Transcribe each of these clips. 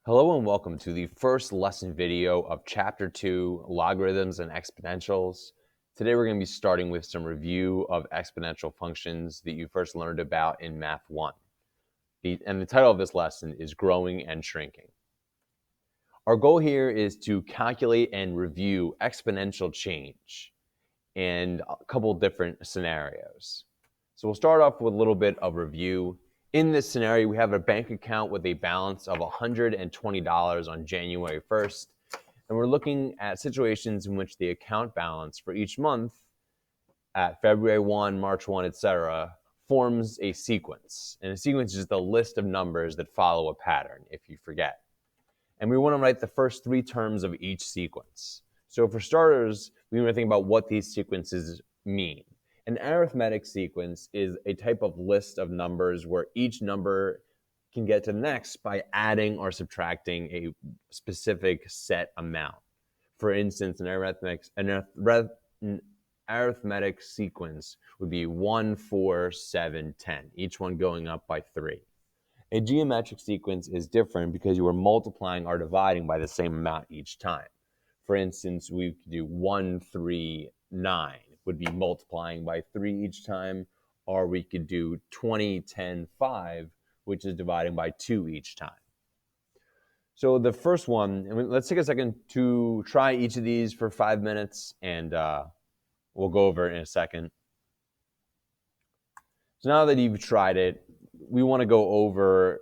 Hello and welcome to the first lesson video of Chapter 2, Logarithms and Exponentials. Today we're going to be starting with some review of exponential functions that you first learned about in Math 1. And the title of this lesson is Growing and Shrinking. Our goal here is to calculate and review exponential change and a couple different scenarios. So we'll start off with a little bit of review. In this scenario, we have a bank account with a balance of $120 on January 1st, and we're looking at situations in which the account balance for each month at February 1, March 1, etc., forms a sequence. And a sequence is just a list of numbers that follow a pattern, if you forget. And we want to write the first three terms of each sequence. So for starters, we want to think about what these sequences mean. An arithmetic sequence is a type of list of numbers where each number can get to the next by adding or subtracting a specific set amount. For instance, an arithmetic sequence would be 1, 4, 7, 10, each one going up by 3. A geometric sequence is different because you are multiplying or dividing by the same amount each time. For instance, we could do 1, 3, 9 would be multiplying by 3 each time, or we could do 20, 10, 5, which is dividing by 2 each time. So the first one, let's take a second to try each of these for 5 minutes, and we'll go over it in a second. So now that you've tried it, we want to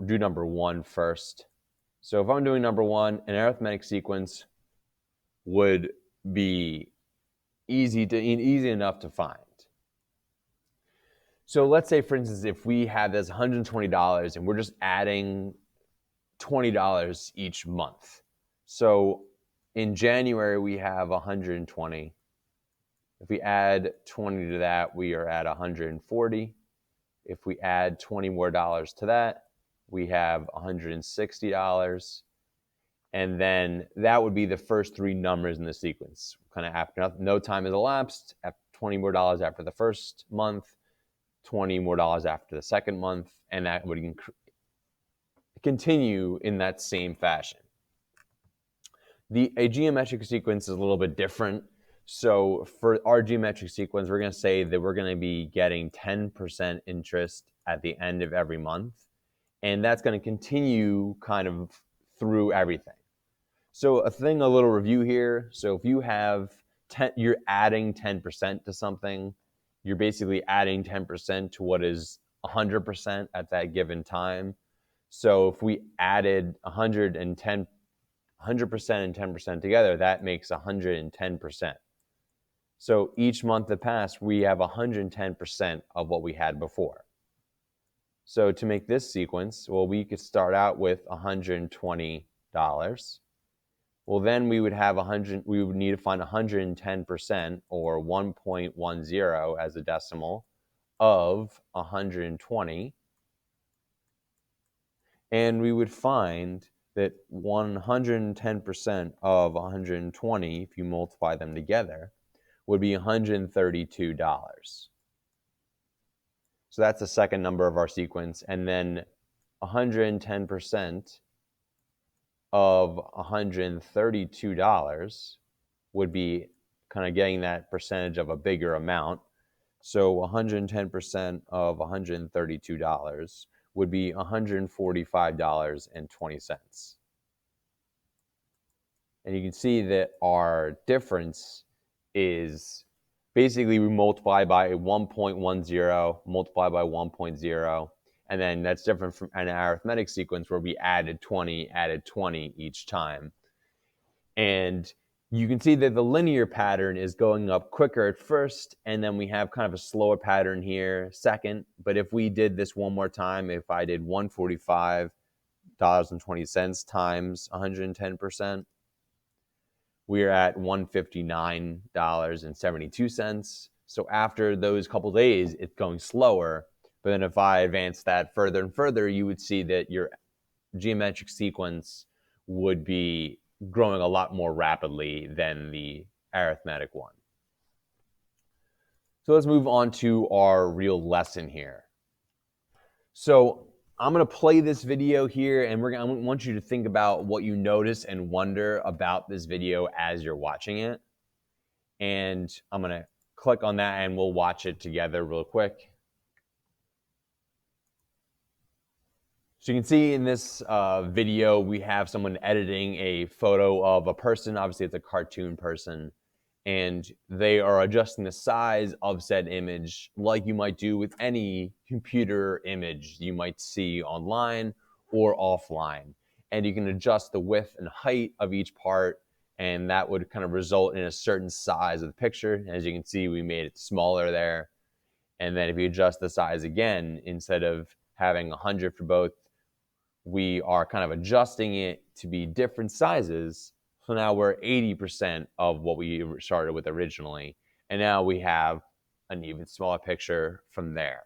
do number 1 first. So if I'm doing number 1, an arithmetic sequence would be easy enough to find. So let's say, for instance, if we have this $120 and we're just adding $20 each month. So in January, we have 120. If we add 20 to that, we are at 140. If we add 20 more dollars to that, we have $160. And then that would be the first three numbers in the sequence. Kind of after no time has elapsed, after $20 more after the first month, $20 more after the second month, and that would continue in that same fashion. A geometric sequence is a little bit different. So for our geometric sequence, we're going to say that we're going to be getting 10% interest at the end of every month. And that's going to continue kind of through everything. So a little review here. So if you have you're adding 10% to something, you're basically adding 10% to what is 100% at that given time. So if we added 100% and 10% together, that makes 110%. So each month that passed, we have 110% of what we had before. So to make this sequence, well, we could start out with $120. Well, then we would need to find 110%, or 1.10 as a decimal, of 120. And we would find that 110% of 120, if you multiply them together, would be $132. So that's the second number of our sequence. And then 110% of $132 would be kind of getting that percentage of a bigger amount. So 110% of $132 would be $145.20. And you can see that our difference is basically we multiply by 1.10, multiply by 1.0, and then that's different from an arithmetic sequence where we added 20 each time. And you can see that the linear pattern is going up quicker at first, and then we have kind of a slower pattern here second. But if we did this one more time, if I did $145.20 times 110%, we are at $159.72. So after those couple days, it's going slower. But then if I advance that further and further, you would see that your geometric sequence would be growing a lot more rapidly than the arithmetic one. So let's move on to our real lesson here. So I'm going to play this video here, and I want you to think about what you notice and wonder about this video as you're watching it. And I'm going to click on that, and we'll watch it together real quick. So you can see in this video, we have someone editing a photo of a person. Obviously, it's a cartoon person. And they are adjusting the size of said image like you might do with any computer image you might see online or offline. And you can adjust the width and height of each part, and that would kind of result in a certain size of the picture. As you can see, we made it smaller there. And then if you adjust the size again, instead of having 100 for both, we are kind of adjusting it to be different sizes. So now we're 80% of what we started with originally. And now we have an even smaller picture from there.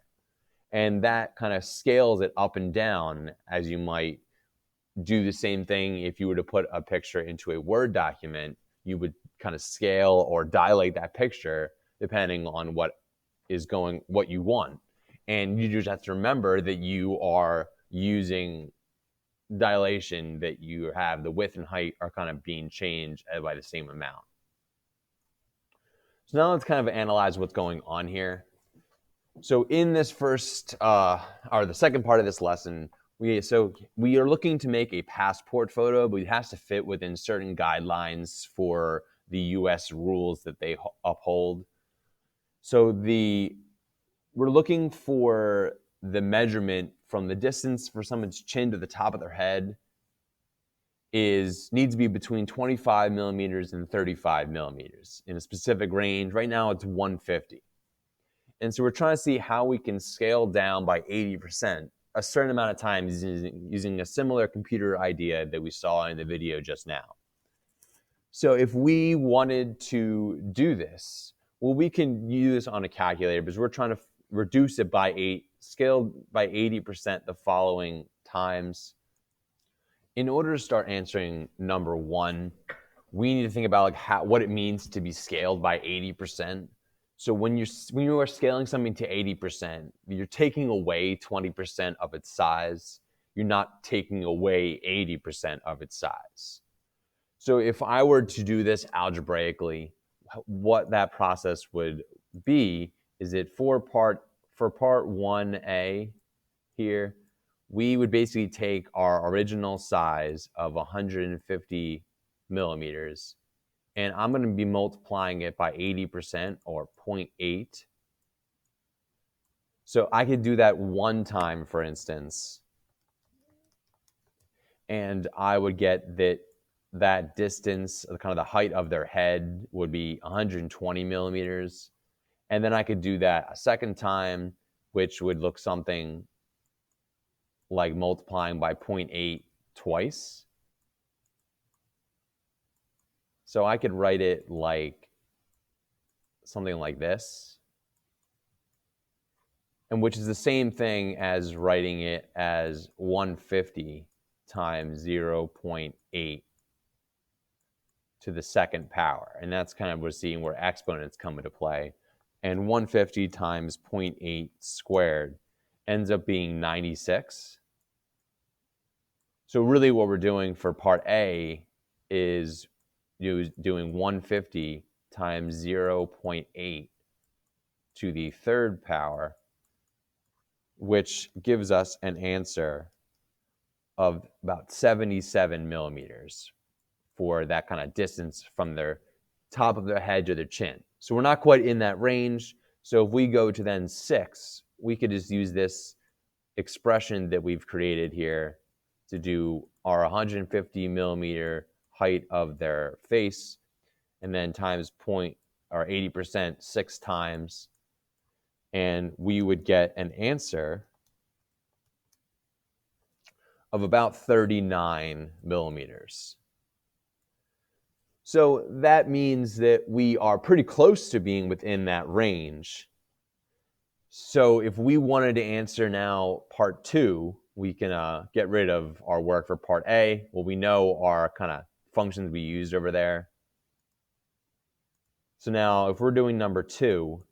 And that kind of scales it up and down, as you might do the same thing if you were to put a picture into a Word document. You would kind of scale or dilate that picture depending on what you want. And you just have to remember that you are using dilation, that you have the width and height are kind of being changed by the same amount. So now let's kind of analyze what's going on here. So in this first or the second part of this lesson, we are looking to make a passport photo, but it has to fit within certain guidelines for the US rules that they uphold. So we're looking for the measurement from the distance for someone's chin to the top of their head needs to be between 25 millimeters and 35 millimeters in a specific range. Right now it's 150. And so we're trying to see how we can scale down by 80% a certain amount of time using a similar computer idea that we saw in the video just now. So if we wanted to do this, well, we can use on a calculator, because we're trying to reduce it by scale by 80% the following times. In order to start answering number one, we need to think about what it means to be scaled by 80%. So when you are scaling something to 80%, you're taking away 20% of its size. You're not taking away 80% of its size. So if I were to do this algebraically, what that process would be is that for part 1A here, we would basically take our original size of 150 millimeters, and I'm going to be multiplying it by 80%, or 0.8. So I could do that one time, for instance, and I would get that distance, kind of the height of their head, would be 120 millimeters. And then I could do that a second time, which would look something like multiplying by 0.8 twice. So I could write it like something like this, and which is the same thing as writing it as 150 times 0.8 to the second power. And that's kind of we're seeing where exponents come into play. And 150 times 0.8 squared ends up being 96. So really what we're doing for part A is doing 150 times 0.8 to the third power, which gives us an answer of about 77 millimeters for that kind of distance from their top of their head to their chin. So we're not quite in that range. So if we go to then 6, we could just use this expression that we've created here to do our 150 millimeter height of their face, and then times 80% 6 times, and we would get an answer of about 39 millimeters. So that means that we are pretty close to being within that range. So if we wanted to answer now part 2, we can get rid of our work for part A. Well, we know our kind of functions we used over there. So now if we're doing number 2,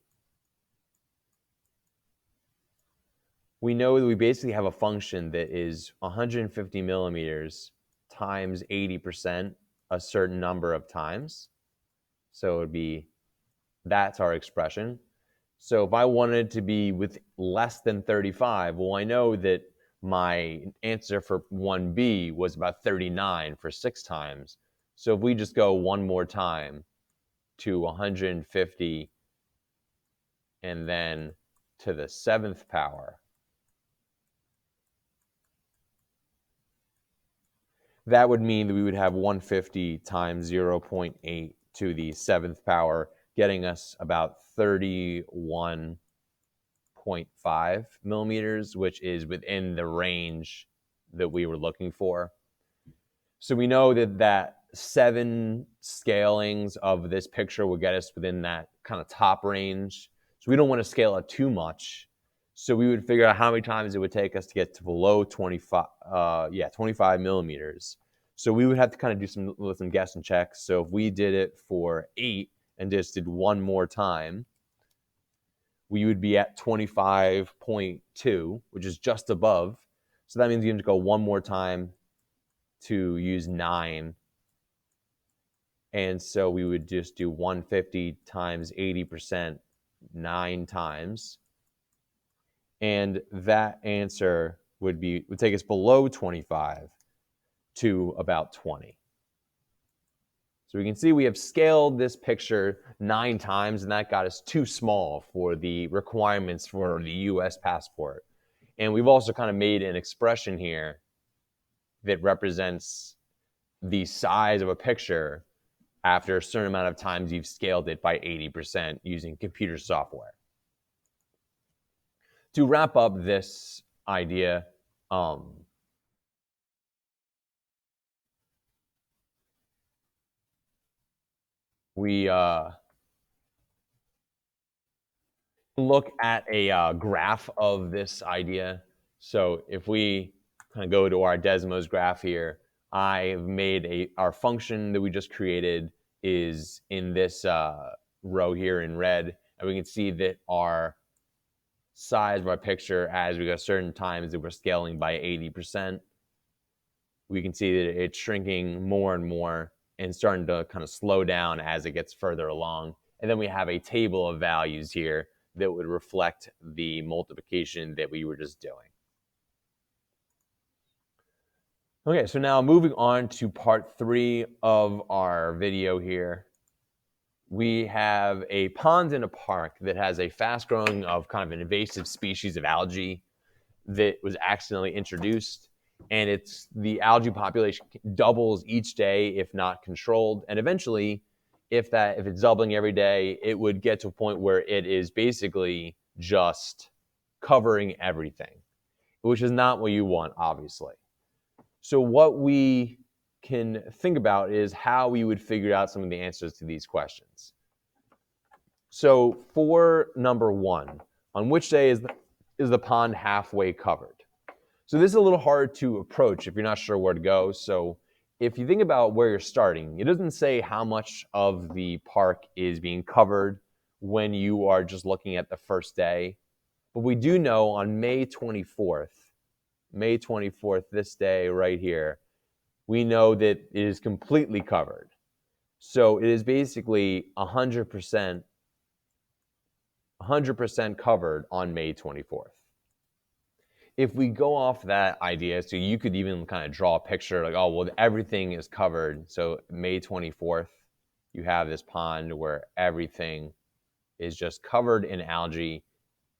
we know that we basically have a function that is 150 millimeters times 80% a certain number of times. So it would be, that's our expression. So if I wanted to be with less than 35, well, I know that my answer for 1B was about 39 for 6 times. So if we just go one more time to 150 and then to the 7th power, that would mean that we would have 150 times 0.8 to the 7th power, getting us about 31.5 millimeters, which is within the range that we were looking for. So we know that 7 scalings of this picture would get us within that kind of top range. So we don't want to scale it too much. So we would figure out how many times it would take us to get to below 25 millimeters. So we would have to kind of do some guess and checks. So if we did it for 8 and just did one more time, we would be at 25.2, which is just above. So that means you have to go one more time to use 9. And so we would just do 150 times 80%, 9 times. And that answer would take us below 25 to about 20. So we can see we have scaled this picture 9 times, and that got us too small for the requirements for the US passport. And we've also kind of made an expression here that represents the size of a picture after a certain amount of times you've scaled it by 80% using computer software. To wrap up this idea, we look at a graph of this idea. So if we kind of go to our Desmos graph here, I've made our function that we just created is in this row here in red, and we can see that our size of our picture, as we go certain times that we're scaling by 80%, we can see that it's shrinking more and more and starting to kind of slow down as it gets further along. And then we have a table of values here that would reflect the multiplication that we were just doing. Okay, so now moving on to part 3 of our video here. We have a pond in a park that has a fast growing of kind of an invasive species of algae that was accidentally introduced. And the algae population doubles each day if not controlled. And eventually, if it's doubling every day, it would get to a point where it is basically just covering everything, which is not what you want, obviously. So what we can think about is how we would figure out some of the answers to these questions. So for number 1, on which day is the pond halfway covered? So this is a little hard to approach if you're not sure where to go. So if you think about where you're starting, it doesn't say how much of the park is being covered when you are just looking at the first day. But we do know on May 24th, this day right here, we know that it is completely covered. So it is basically 100% covered on May 24th. If we go off that idea, so you could even kind of draw a picture like, oh, well, everything is covered. So May 24th, you have this pond where everything is just covered in algae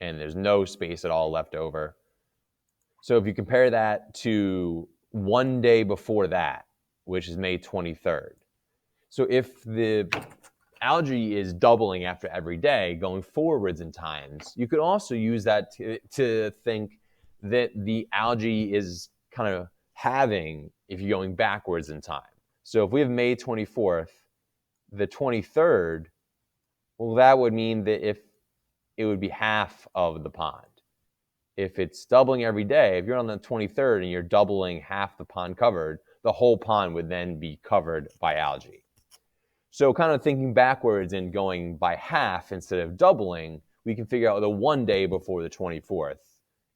and there's no space at all left over. So if you compare that to one day before that, which is May 23rd. So if the algae is doubling after every day going forwards in times, you could also use that to think that the algae is kind of halving if you're going backwards in time. So if we have May 24th, the 23rd, well, that would mean that if it would be half of the pond. If it's doubling every day, if you're on the 23rd and you're doubling half the pond covered, the whole pond would then be covered by algae. So kind of thinking backwards and going by half instead of doubling, we can figure out the one day before the 24th.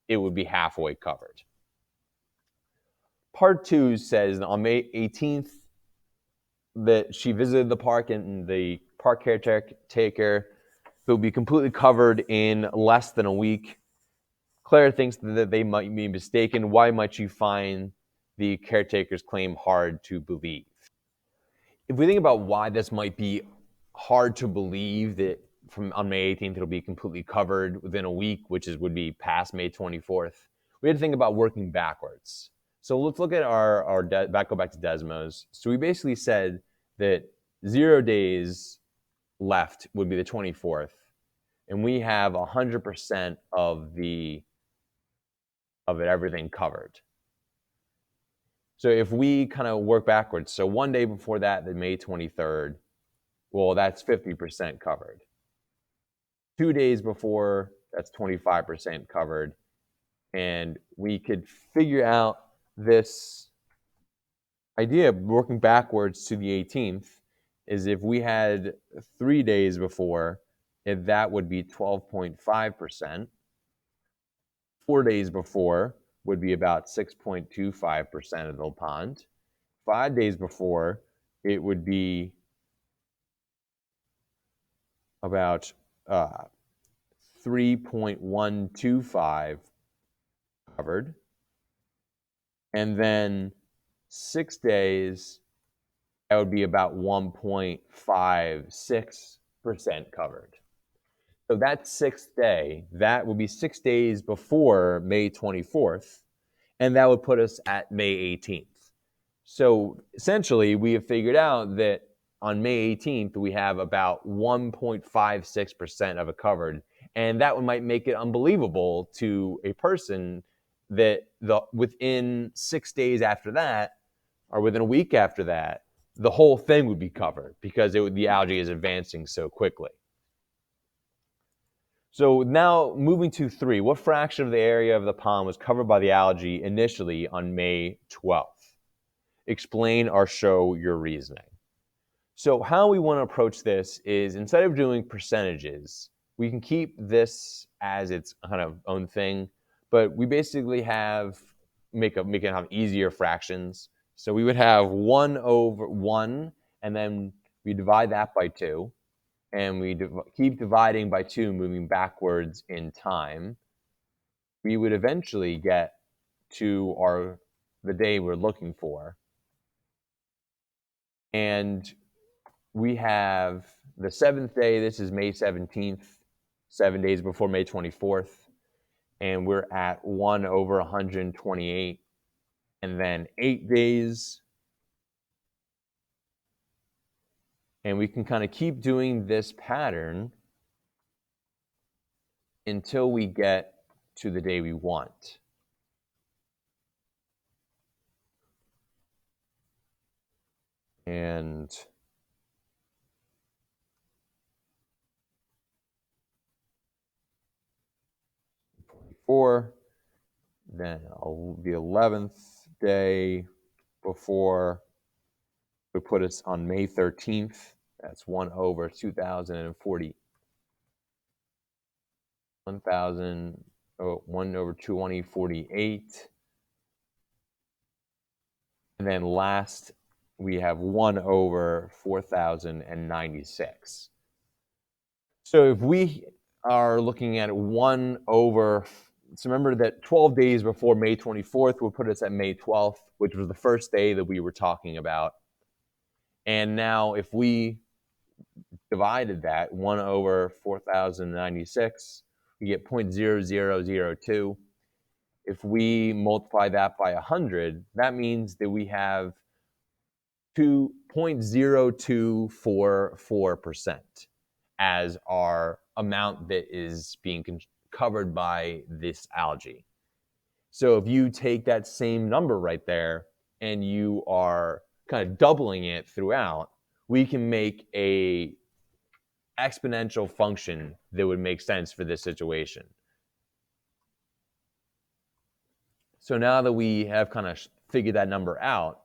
it would be halfway covered. Part 2 says that on May 18th that she visited the park, and the park caretaker will be completely covered in less than a week. Claire thinks that they might be mistaken. Why might you find the caretaker's claim hard to believe? If we think about why this might be hard to believe that from on May 18th it'll be completely covered within a week, which would be past May 24th, we had to think about working backwards. So let's look at go back to Desmos. So we basically said that 0 days left would be the 24th, and we have 100% of everything covered. So if we kind of work backwards, so 1 day before that, the May 23rd, well, that's 50% covered. 2 days before, that's 25% covered. And we could figure out this idea of working backwards to the 18th is if we had 3 days before, that would be 12.5%. 4 days before would be about 6.25% of the pond. 5 days before, it would be about 3.125 covered. And then 6 days, that would be about 1.56% covered. So that 6th day, that would be 6 days before May 24th, and that would put us at May 18th. So essentially, we have figured out that on May 18th, we have about 1.56% of it covered. And that might make it unbelievable to a person that within 6 days after that, or within a week after that, the whole thing would be covered because the algae is advancing so quickly. So now moving to 3, what fraction of the area of the pond was covered by the algae initially on May 12th? Explain or show your reasoning. So how we want to approach this is, instead of doing percentages, we can keep this as its kind of own thing, but we basically make it have easier fractions. So we would have 1 over 1, and then we divide that by 2, and we keep dividing by 2, moving backwards in time. We would eventually get to the day we're looking for. And we have the 7th day, this is May 17th, 7 days before May 24th, and we're at 1 over 128. And then 8 days, and we can kind of keep doing this pattern until we get to the day we want. And then the 11th day before would put us on May 13th. That's 1 over 2,040. 1 over 2048. And then last, we have 1 over 4,096. So if we are looking at 1 over, so remember that 12 days before May 24th would put us at May 12th, which was the first day that we were talking about. And now if we divided that, 1 over 4,096, we get 0.0002. If we multiply that by 100, that means that we have 2.0244% as our amount that is being covered by this algae. So if you take that same number right there and you are kind of doubling it throughout, we can make a exponential function that would make sense for this situation. So now that we have kind of figured that number out,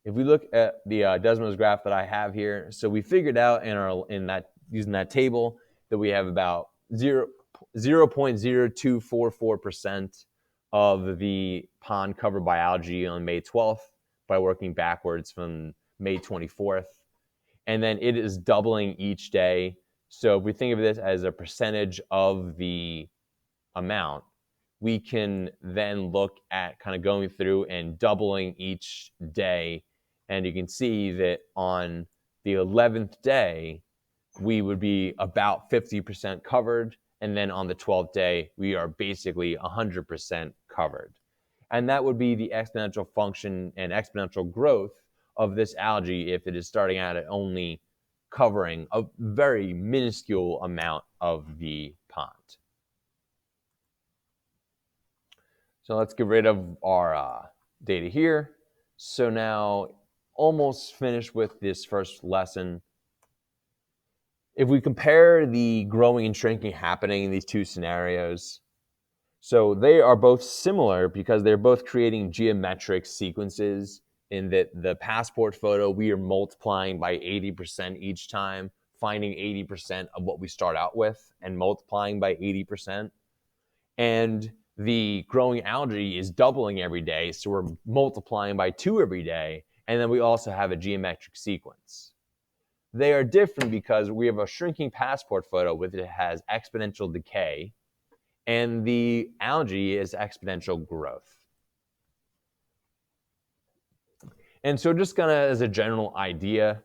if we look at the Desmos graph that I have here, so we figured out using that table that we have about 0.0244% of the pond covered by algae on May 12th by working backwards from May 24th. And then it is doubling each day. So if we think of this as a percentage of the amount, we can then look at kind of going through and doubling each day. And you can see that on the 11th day, we would be about 50% covered. And then on the 12th day, we are basically 100% covered. And that would be the exponential function and exponential growth of this algae if it is starting out at only covering a very minuscule amount of the pond. So let's get rid of our data here. So now, almost finished with this first lesson. If we compare the growing and shrinking happening in these two scenarios, so they are both similar because they're both creating geometric sequences in that the passport photo, we are multiplying by 80% each time, finding 80% of what we start out with and multiplying by 80%. And the growing algae is doubling every day, so we're multiplying by 2 every day, and then we also have a geometric sequence. They are different because we have a shrinking passport photo with it has exponential decay, and the algae is exponential growth. And so just kind of as a general idea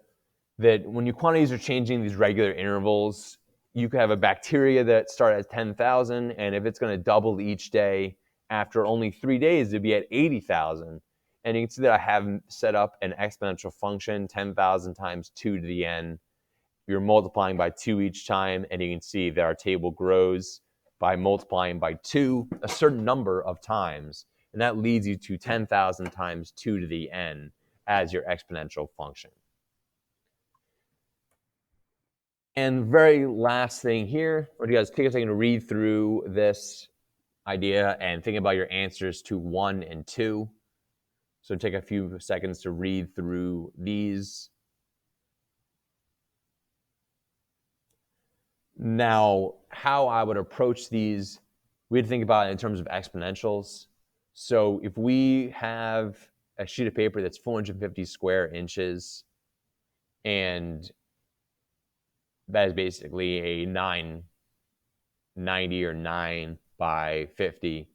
that when your quantities are changing these regular intervals, you could have a bacteria that start at 10,000, and if it's going to double each day, after only 3 days, it'd be at 80,000. And you can see that I have set up an exponential function, 10,000 times 2 to the n. You're multiplying by 2 each time, and you can see that our table grows by multiplying by 2 a certain number of times, and that leads you to 10,000 times 2 to the n as your exponential function. And very last thing here, I want you guys take a second to read through this idea and think about your answers to 1 and 2. So take a few seconds to read through these. Now, how I would approach these, we'd think about it in terms of exponentials. So if we have a sheet of paper that's 450 square inches, and that is basically a 990 or 9 by 50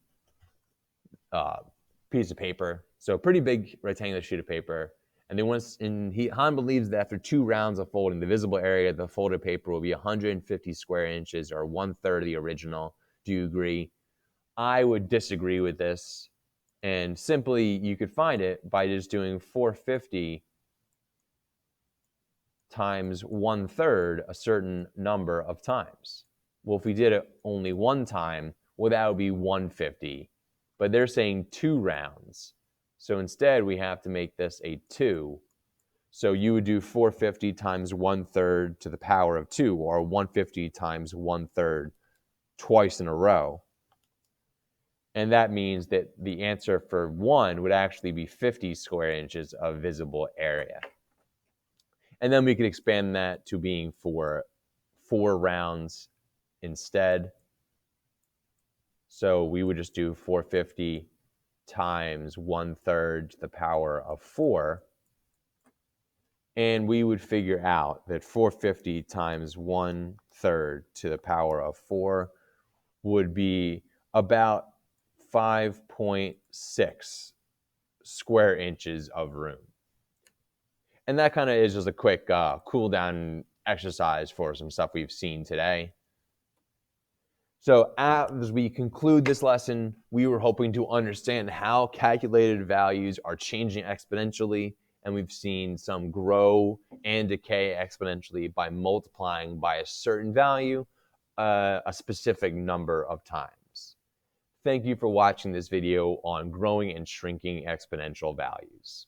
piece of paper. So a pretty big rectangular sheet of paper. And then Han believes that after 2 rounds of folding, the visible area of the folded paper will be 150 square inches, or 1/3 of the original. Do you agree? I would disagree with this. And simply, you could find it by just doing 450 times 1/3 a certain number of times. Well, if we did it only one time, well, that would be 150. But they're saying 2 rounds. So instead, we have to make this a 2. So you would do 450 times 1/3 to the power of 2, or 150 times 1/3 twice in a row. And that means that the answer for 1 would actually be 50 square inches of visible area. And then we could expand that to being for 4 rounds instead. So we would just do 450 times 1/3 to the power of 4. And we would figure out that 450 times 1/3 to the power of 4 would be about 5.6 square inches of room. And that kind of is just a quick cool down exercise for some stuff we've seen today. So as we conclude this lesson, we were hoping to understand how calculated values are changing exponentially, and we've seen some grow and decay exponentially by multiplying by a certain value a specific number of times. Thank you for watching this video on growing and shrinking exponential values.